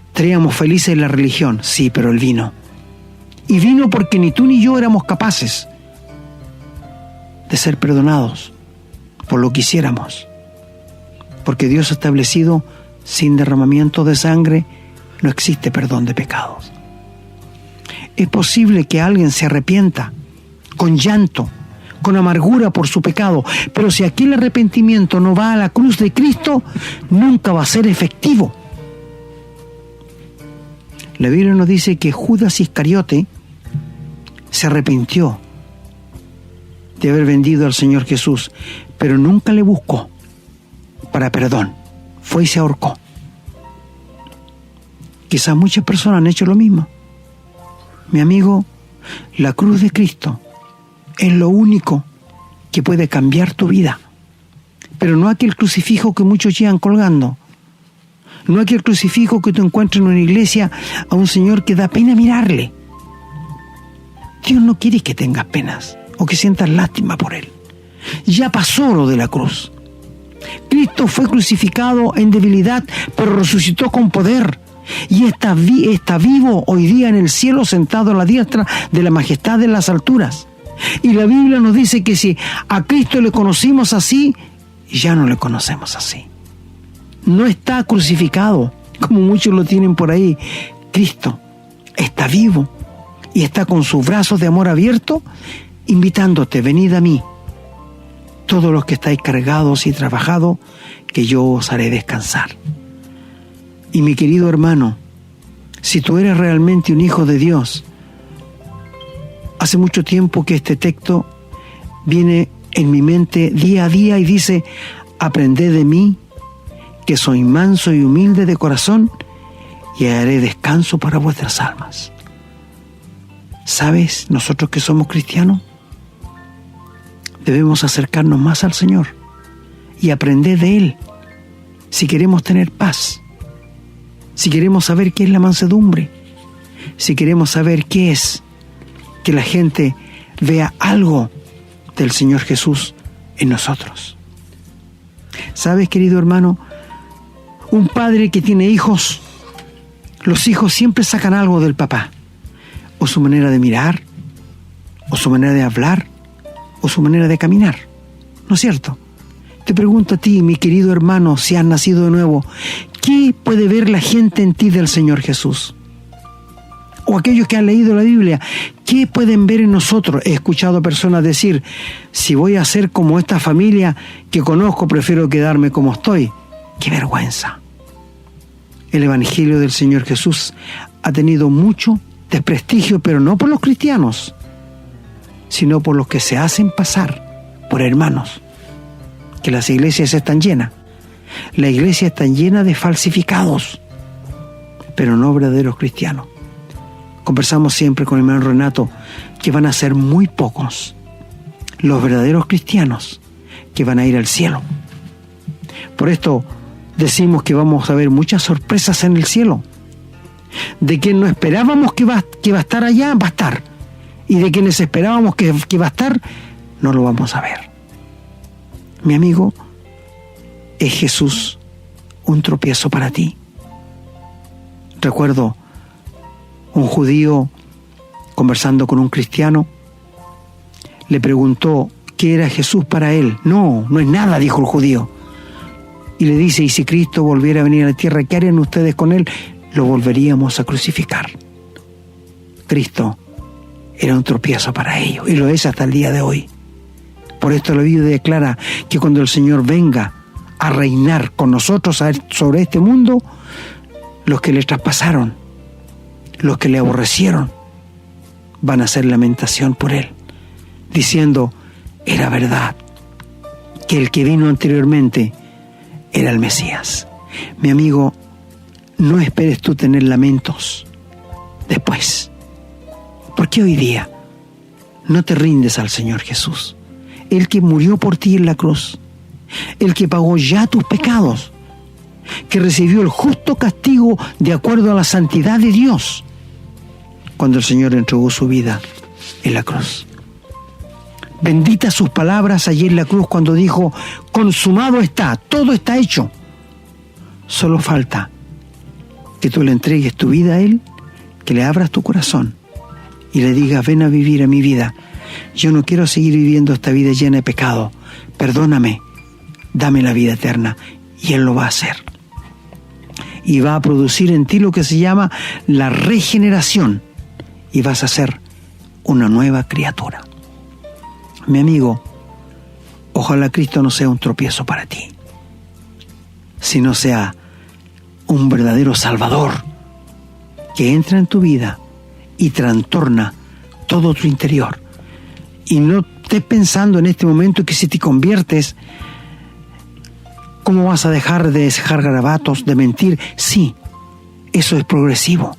Speaker 2: estaríamos felices en la religión. Sí, pero Él vino. Y vino porque ni tú ni yo éramos capaces de ser perdonados por lo que hiciéramos. Porque Dios ha establecido, sin derramamiento de sangre, no existe perdón de pecados. Es posible que alguien se arrepienta con llanto, con amargura por su pecado, pero si aquí el arrepentimiento no va a la cruz de Cristo, nunca va a ser efectivo. La Biblia nos dice que Judas Iscariote se arrepintió de haber vendido al Señor Jesús, pero nunca le buscó para perdón. Fue y se ahorcó. Quizás muchas personas han hecho lo mismo. Mi amigo, la cruz de Cristo es lo único que puede cambiar tu vida. Pero no aquel crucifijo que muchos llevan colgando. No aquel crucifijo que tú encuentras en una iglesia a un Señor que da pena mirarle. Dios no quiere que tengas penas o que sientas lástima por Él. Ya pasó lo de la cruz. Cristo fue crucificado en debilidad, pero resucitó con poder. Y está vivo hoy día en el cielo, sentado a la diestra de la majestad en las alturas. Y la Biblia nos dice que si a Cristo le conocimos así, ya no le conocemos así. No está crucificado, como muchos lo tienen por ahí. Cristo está vivo y está con sus brazos de amor abierto, invitándote, venid a mí, todos los que estáis cargados y trabajados, que yo os haré descansar. Y mi querido hermano, si tú eres realmente un hijo de Dios, hace mucho tiempo que este texto viene en mi mente día a día y dice: aprended de mí, que soy manso y humilde de corazón, y haré descanso para vuestras almas. ¿Sabes? Nosotros que somos cristianos debemos acercarnos más al Señor y aprender de Él si queremos tener paz, si queremos saber qué es la mansedumbre, si queremos saber qué es que la gente vea algo del Señor Jesús en nosotros. ¿Sabes, querido hermano? Un padre que tiene hijos, los hijos siempre sacan algo del papá, o su manera de mirar, o su manera de hablar, o su manera de caminar, ¿no es cierto? Te pregunto a ti, mi querido hermano, si has nacido de nuevo, ¿qué puede ver la gente en ti del Señor Jesús? O aquellos que han leído la Biblia, ¿qué pueden ver en nosotros? He escuchado a personas decir: si voy a ser como esta familia que conozco, prefiero quedarme como estoy. ¡Qué vergüenza! El Evangelio del Señor Jesús ha tenido mucho desprestigio, pero no por los cristianos, sino por los que se hacen pasar por hermanos. Que las iglesias están llenas. La iglesia está llena de falsificados, pero no verdaderos cristianos. Conversamos siempre con el hermano Renato que van a ser muy pocos los verdaderos cristianos que van a ir al cielo. Por esto decimos que vamos a ver muchas sorpresas en el cielo. De quien no esperábamos que va a estar allá, va a estar. Y de quienes esperábamos que va a estar, no lo vamos a ver. Mi amigo, ¿es Jesús un tropiezo para ti? Recuerdo un judío conversando con un cristiano, le preguntó qué era Jesús para él. No es nada, dijo el judío. Y le dice: ¿y si Cristo volviera a venir a la tierra, qué harían ustedes con él? Lo volveríamos a crucificar. Cristo era un tropiezo para ellos, y lo es hasta el día de hoy. Por esto la Biblia declara que cuando el Señor venga a reinar con nosotros sobre este mundo, los que le traspasaron, los que le aborrecieron, van a hacer lamentación por él, diciendo: era verdad que el que vino anteriormente era el Mesías. Mi amigo, no esperes tú tener lamentos después, porque hoy día no te rindes al Señor Jesús, el que murió por ti en la cruz, el que pagó ya tus pecados, que recibió el justo castigo de acuerdo a la santidad de Dios, cuando el Señor entregó su vida en la cruz. Benditas sus palabras allí en la cruz cuando dijo: consumado está, todo está hecho. Solo falta que tú le entregues tu vida a Él, que le abras tu corazón y le digas: ven a vivir a mi vida. Yo no quiero seguir viviendo esta vida llena de pecado. Perdóname, dame la vida eterna. Y Él lo va a hacer. Y va a producir en ti lo que se llama la regeneración. Y vas a ser una nueva criatura. Mi amigo, ojalá Cristo no sea un tropiezo para ti, sino sea un verdadero Salvador que entra en tu vida y trastorna todo tu interior. Y no estés pensando en este momento que si te conviertes, ¿cómo vas a dejar de dejar garabatos, de mentir? Sí, eso es progresivo.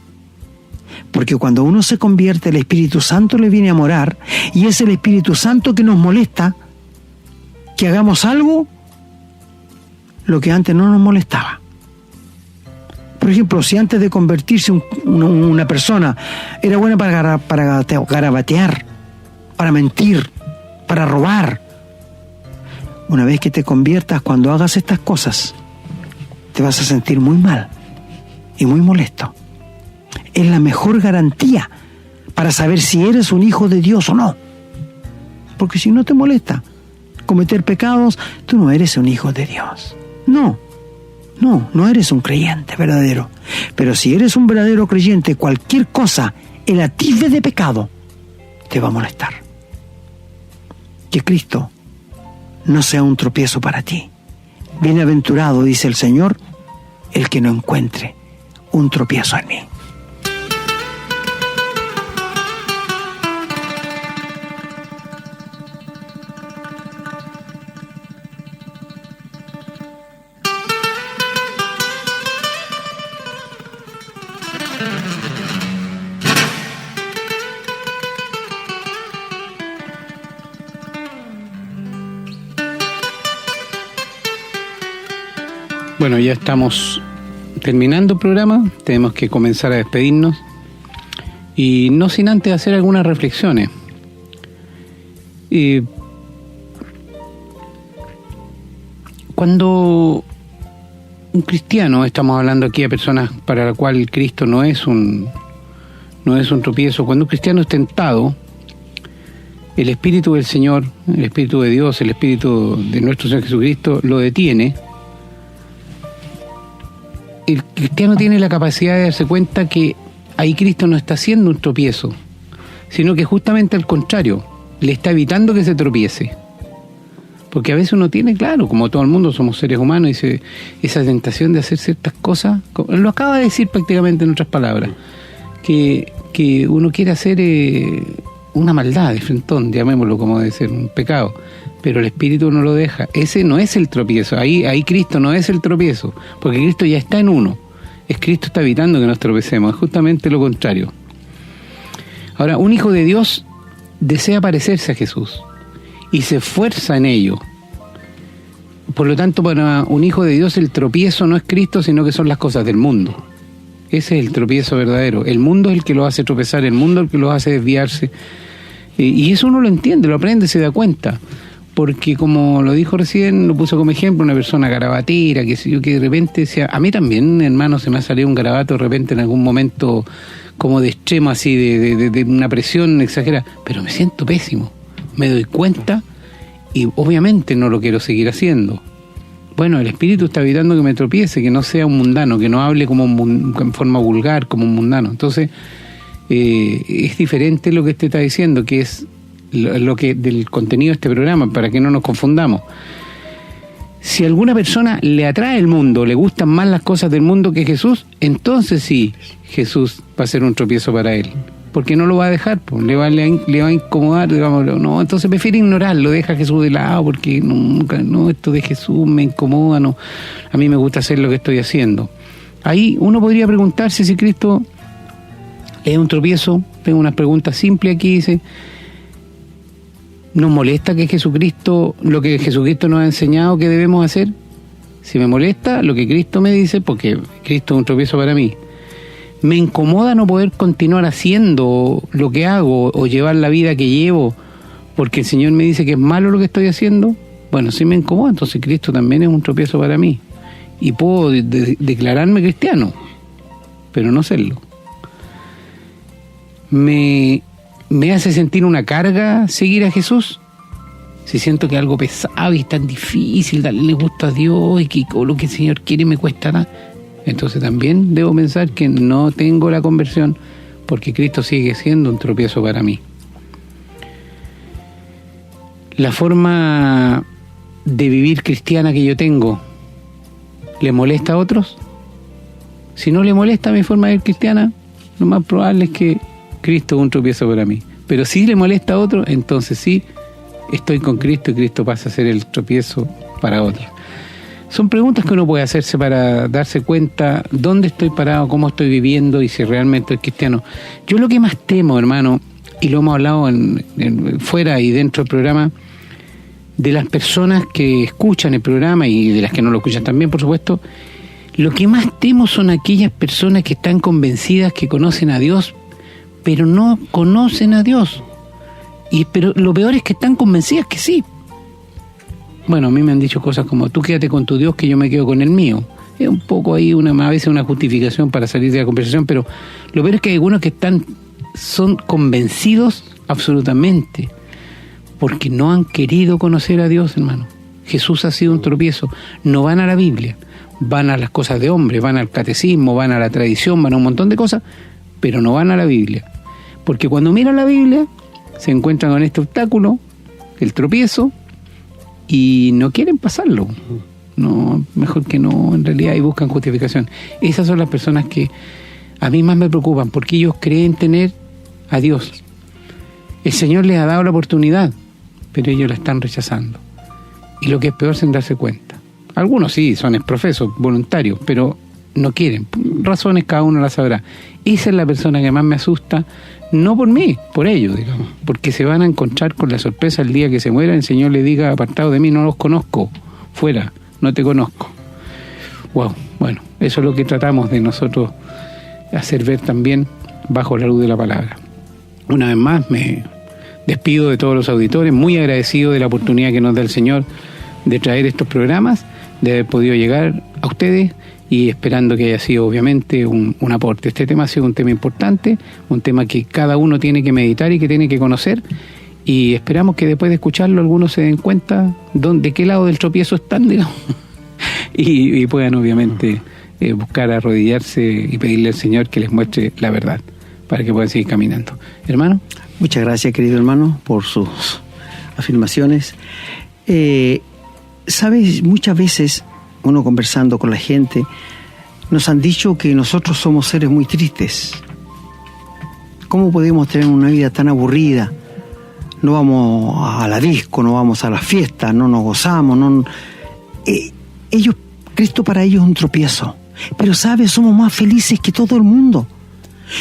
Speaker 2: Porque cuando uno se convierte, el Espíritu Santo le viene a morar, y es el Espíritu Santo que nos molesta que hagamos algo lo que antes no nos molestaba. Por ejemplo, si antes de convertirse una persona era buena para garabatear, para mentir, para robar, una vez que te conviertas, cuando hagas estas cosas, te vas a sentir muy mal y muy molesto. Es la mejor garantía para saber si eres un hijo de Dios o no. Porque si no te molesta cometer pecados, tú no eres un hijo de Dios. No eres un creyente verdadero. Pero si eres un verdadero creyente, cualquier cosa, el atisbe de pecado, te va a molestar. Que Cristo no sea un tropiezo para ti. Bienaventurado, dice el Señor, el que no encuentre un tropiezo en mí.
Speaker 3: Bueno, ya estamos terminando el programa, tenemos que comenzar a despedirnos y no sin antes hacer algunas reflexiones. Cuando un cristiano, estamos hablando aquí a personas para la cual Cristo no es un tropiezo, cuando un cristiano es tentado, el Espíritu del Señor, el Espíritu de Dios, el Espíritu de nuestro Señor Jesucristo lo detiene. El cristiano tiene la capacidad de darse cuenta que ahí Cristo no está haciendo un tropiezo, sino que justamente al contrario, le está evitando que se tropiece. Porque a veces uno tiene, claro, como todo el mundo somos seres humanos, y esa tentación de hacer ciertas cosas, lo acaba de decir prácticamente en otras palabras, que uno quiere hacer una maldad de frentón, llamémoslo como debe ser, un pecado, pero el Espíritu no lo deja. Ese no es el tropiezo, ahí Cristo no es el tropiezo, porque Cristo ya está en uno. Cristo está evitando que nos tropecemos, es justamente lo contrario. Ahora, un hijo de Dios desea parecerse a Jesús y se esfuerza en ello. Por lo tanto, para un hijo de Dios el tropiezo no es Cristo, sino que son las cosas del mundo. Ese es el tropiezo verdadero. El mundo es el que lo hace tropezar, el mundo es el que lo hace desviarse. Y eso uno lo entiende, lo aprende, se da cuenta. Porque como lo dijo recién, lo puso como ejemplo una persona garabatera, que de repente decía, a mí también, hermano, se me ha salido un garabato de repente en algún momento como de extremo, así, de una presión exagerada, pero me siento pésimo, me doy cuenta y obviamente no lo quiero seguir haciendo. Bueno, el Espíritu está evitando que me tropiece, que no sea un mundano, que no hable como en forma vulgar, como un mundano. Entonces, es diferente lo que usted está diciendo, que es lo que del contenido de este programa, para que no nos confundamos. Si a alguna persona le atrae el mundo, le gustan más las cosas del mundo que Jesús, entonces sí, Jesús va a ser un tropiezo para él, porque no lo va a dejar, pues, le va a incomodar, digámoslo, no, entonces prefiere ignorarlo, deja a Jesús de lado, porque no, esto de Jesús me incomoda, no, a mí me gusta hacer lo que estoy haciendo. Ahí uno podría preguntarse si Cristo es un tropiezo. Tengo unas preguntas simples aquí, dice: ¿nos molesta que Jesucristo, lo que Jesucristo nos ha enseñado que debemos hacer? Si me molesta lo que Cristo me dice, porque Cristo es un tropiezo para mí. ¿Me incomoda no poder continuar haciendo lo que hago o llevar la vida que llevo porque el Señor me dice que es malo lo que estoy haciendo? Bueno, si me incomoda, entonces Cristo también es un tropiezo para mí. Y puedo declararme cristiano, pero no serlo. ¿Me hace sentir una carga seguir a Jesús? Si siento que es algo pesado y es tan difícil darle gusto a Dios y que lo que el Señor quiere me cuestará, entonces también debo pensar que no tengo la conversión, porque Cristo sigue siendo un tropiezo para mí. La forma de vivir cristiana que yo tengo, ¿le molesta a otros? Si no le molesta mi forma de vivir cristiana, lo más probable es que Cristo es un tropiezo para mí. Pero si le molesta a otro, entonces sí, estoy con Cristo y Cristo pasa a ser el tropiezo para otros. Son preguntas que uno puede hacerse para darse cuenta dónde estoy parado, cómo estoy viviendo y si realmente soy cristiano. Yo lo que más temo, hermano, y lo hemos hablado fuera y dentro del programa, de las personas que escuchan el programa y de las que no lo escuchan también, por supuesto, lo que más temo son aquellas personas que están convencidas que conocen a Dios, pero no conocen a Dios. Pero lo peor es que están convencidas que sí. Bueno, a mí me han dicho cosas como: tú quédate con tu Dios, que yo me quedo con el mío. Es un poco ahí a veces una justificación para salir de la conversación, pero lo peor es que hay algunos que son convencidos absolutamente, porque no han querido conocer a Dios, hermano. Jesús ha sido un tropiezo. No van a la Biblia, van a las cosas de hombre, van al catecismo, van a la tradición, van a un montón de cosas, pero no van a la Biblia. Porque cuando miran la Biblia, se encuentran con este obstáculo, el tropiezo, y no quieren pasarlo. No, mejor que no, en realidad, y buscan justificación. Esas son las personas que a mí más me preocupan, porque ellos creen tener a Dios. El Señor les ha dado la oportunidad, pero ellos la están rechazando. Y lo que es peor, sin darse cuenta. Algunos sí, son exprofesos, voluntarios, pero no quieren. Razones cada uno las sabrá. Esa es la persona que más me asusta, no por mí, por ellos, digamos, porque se van a encontrar con la sorpresa el día que se mueran, el Señor le diga: apartado de mí, no los conozco, fuera, no te conozco. Wow, bueno, eso es lo que tratamos de nosotros hacer ver también bajo la luz de la palabra. Una vez más me despido de todos los auditores, muy agradecido de la oportunidad que nos da el Señor de traer estos programas, de haber podido llegar a ustedes y esperando que haya sido obviamente un aporte. Este tema ha sido un tema importante, un tema que cada uno tiene que meditar y que tiene que conocer, y esperamos que después de escucharlo algunos se den cuenta de qué lado del tropiezo están, digamos, y puedan obviamente buscar arrodillarse y pedirle al Señor que les muestre la verdad para que puedan seguir caminando. Hermano.
Speaker 2: Muchas gracias, querido hermano, por sus afirmaciones. Sabes, muchas veces uno conversando con la gente nos han dicho que nosotros somos seres muy tristes. ¿Cómo podemos tener una vida tan aburrida? No vamos a la disco, no vamos a las fiestas, no nos gozamos. Cristo para ellos es un tropiezo. Pero sabes, somos más felices que todo el mundo.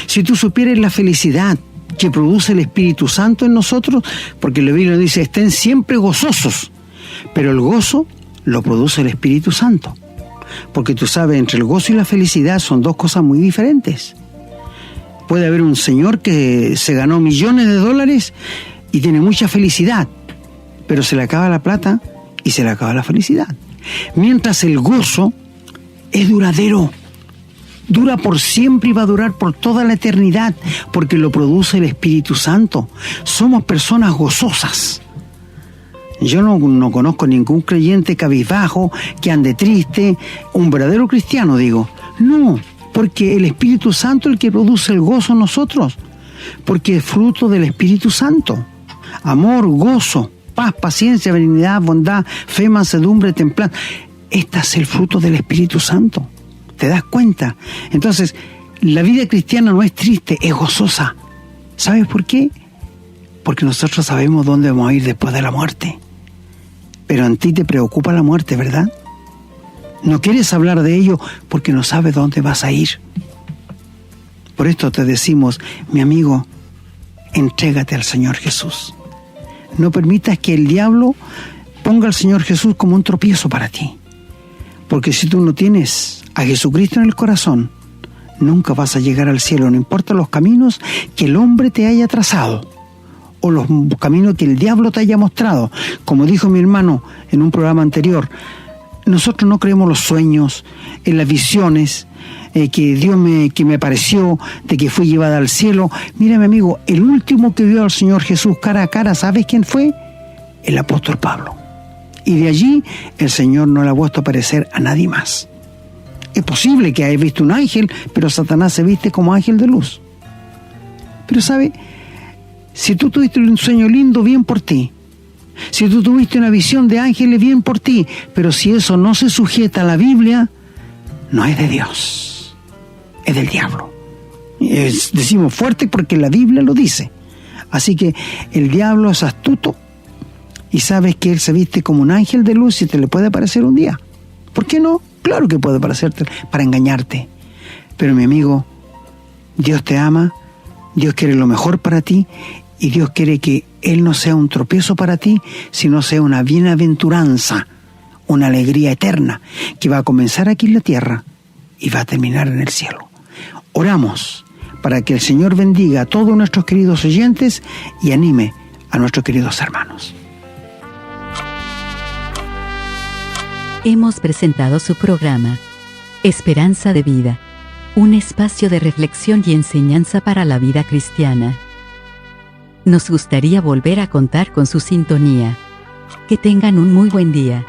Speaker 2: Si tú supieras la felicidad que produce el Espíritu Santo en nosotros, porque la Biblia dice, estén siempre gozosos, pero el gozo lo produce el Espíritu Santo. Porque tú sabes, entre el gozo y la felicidad son dos cosas muy diferentes. Puede haber un señor que se ganó millones de dólares y tiene mucha felicidad, pero se le acaba la plata y se le acaba la felicidad. Mientras el gozo es duradero, dura por siempre y va a durar por toda la eternidad, porque lo produce el Espíritu Santo. Somos personas gozosas. Yo no conozco ningún creyente cabizbajo, que ande triste, un verdadero cristiano, digo. No, porque el Espíritu Santo es el que produce el gozo en nosotros, porque es fruto del Espíritu Santo. Amor, gozo, paz, paciencia, benignidad, bondad, fe, mansedumbre, templanza. Este es el fruto del Espíritu Santo. ¿Te das cuenta? Entonces, la vida cristiana no es triste, es gozosa. ¿Sabes por qué? Porque nosotros sabemos dónde vamos a ir después de la muerte. Pero a ti te preocupa la muerte, ¿verdad? No quieres hablar de ello porque no sabes dónde vas a ir. Por esto te decimos, mi amigo, entrégate al Señor Jesús. No permitas que el diablo ponga al Señor Jesús como un tropiezo para ti. Porque si tú no tienes a Jesucristo en el corazón, nunca vas a llegar al cielo, no importa los caminos que el hombre te haya trazado o los caminos que el diablo te haya mostrado. Como dijo mi hermano en un programa anterior, nosotros no creemos los sueños, en las visiones, que Dios que me apareció, de que fui llevada al cielo. Mira, mi amigo, el último que vio al Señor Jesús cara a cara, ¿sabes quién fue? El apóstol Pablo. Y de allí el Señor no le ha vuelto a aparecer a nadie más. Es posible que haya visto un ángel, pero Satanás se viste como ángel de luz. Pero ¿sabe? Si tú tuviste un sueño lindo, bien por ti. Si tú tuviste una visión de ángeles, bien por ti. Pero si eso no se sujeta a la Biblia, no es de Dios, es del diablo. Decimos fuerte porque la Biblia lo dice. Así que el diablo es astuto y sabes que él se viste como un ángel de luz y te le puede aparecer un día. ¿Por qué no? Claro que puede aparecerte para engañarte. Pero mi amigo, Dios te ama, Dios quiere lo mejor para ti y Dios quiere que Él no sea un tropiezo para ti, sino sea una bienaventuranza, una alegría eterna que va a comenzar aquí en la tierra y va a terminar en el cielo. Oramos para que el Señor bendiga a todos nuestros queridos oyentes y anime a nuestros queridos hermanos.
Speaker 1: Hemos presentado su programa Esperanza de Vida, un espacio de reflexión y enseñanza para la vida cristiana. Nos gustaría volver a contar con su sintonía. Que tengan un muy buen día.